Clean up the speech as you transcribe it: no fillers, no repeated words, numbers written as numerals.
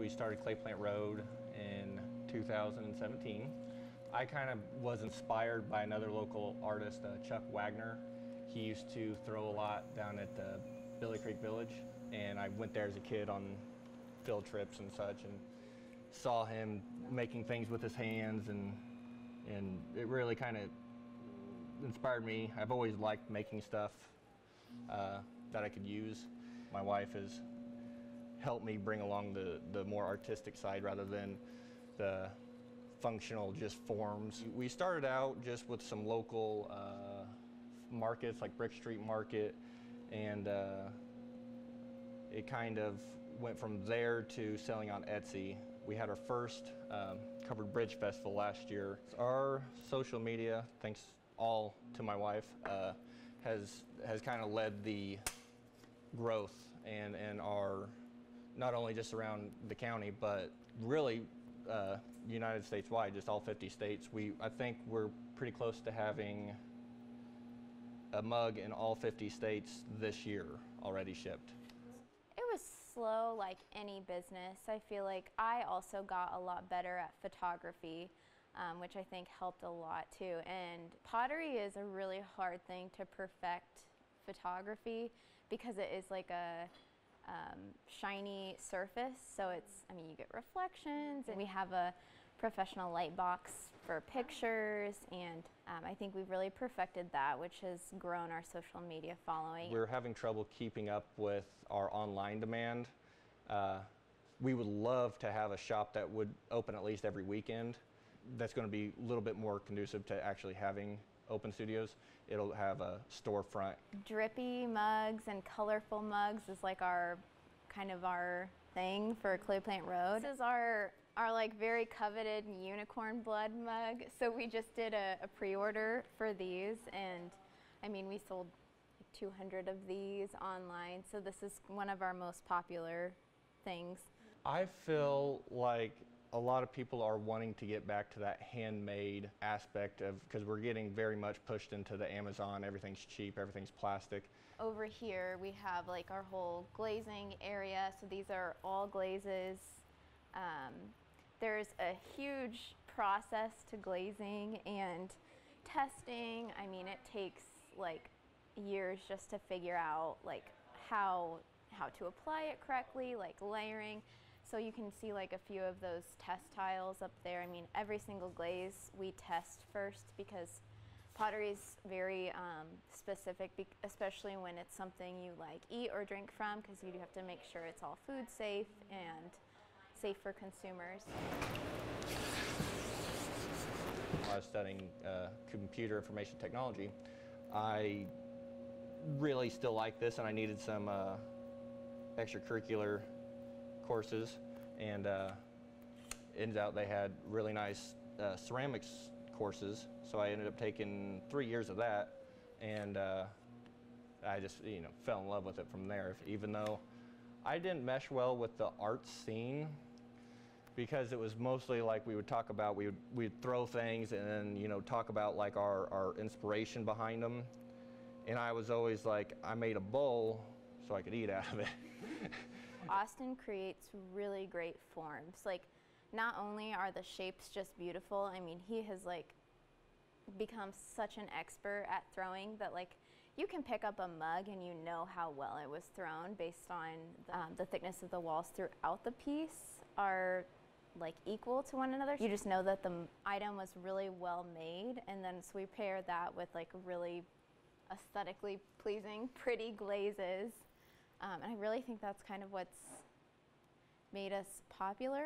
We started Clay Plant Road in 2017. I kind of was inspired by another local artist, Chuck Wagner. He used to throw a lot down at Billy Creek Village, and I went there as a kid on field trips and such, and saw him making things with his hands, and it really kind of inspired me. I've always liked making stuff that I could use. My wife has helped me bring along the more artistic side rather than the functional just forms. We started out just with some local markets like Brick Street Market, and it kind of went from there to selling on Etsy. We had our first covered bridge festival last year. Our social media, thanks all to my wife, has kind of led the growth and our, not only just around the county, but really United States wide, just all 50 states. I think we're pretty close to having a mug in all 50 states this year already shipped. It was slow like any business. I feel like I also got a lot better at photography, which I think helped a lot too. And pottery is a really hard thing to perfect photography because it is like a shiny surface, so you get reflections, and we have a professional light box for pictures, and I think we've really perfected that, which has grown our social media following. We're having trouble keeping up with our online demand. We would love to have a shop that would open at least every weekend. That's going to be a little bit more conducive to actually having open studios. It'll have a storefront. Drippy mugs and colorful mugs is like our thing for Clay Plant Road. This is our like very coveted unicorn blood mug. So we just did a pre-order for these, and I mean, we sold like 200 of these online. So this is one of our most popular things. I feel like a lot of people are wanting to get back to that handmade aspect because we're getting very much pushed into the Amazon. Everything's cheap, everything's plastic. Over here we have like our whole glazing area. So these are all glazes. There's a huge process to glazing and testing. I mean, it takes like years just to figure out like how to apply it correctly, like layering. So you can see like a few of those test tiles up there. I mean, every single glaze we test first because pottery is very specific, especially when it's something you like eat or drink from, because you do have to make sure it's all food safe and safe for consumers. While I was studying computer information technology, I really still like this, and I needed some extracurricular courses, and ended out they had really nice ceramics courses, so I ended up taking 3 years of that, and I just fell in love with it from there. Even though I didn't mesh well with the art scene, because it was mostly like we would talk about, we'd throw things and then talk about like our inspiration behind them, and I was always like, I made a bowl so I could eat out of it. Austin creates really great forms. Like, not only are the shapes just beautiful, I mean, he has like become such an expert at throwing that like you can pick up a mug and you know how well it was thrown based on the thickness of the walls throughout the piece are like equal to one another. You just know that the item was really well made, and then so we pair that with like really aesthetically pleasing, pretty glazes. And I really think that's kind of what's made us popular.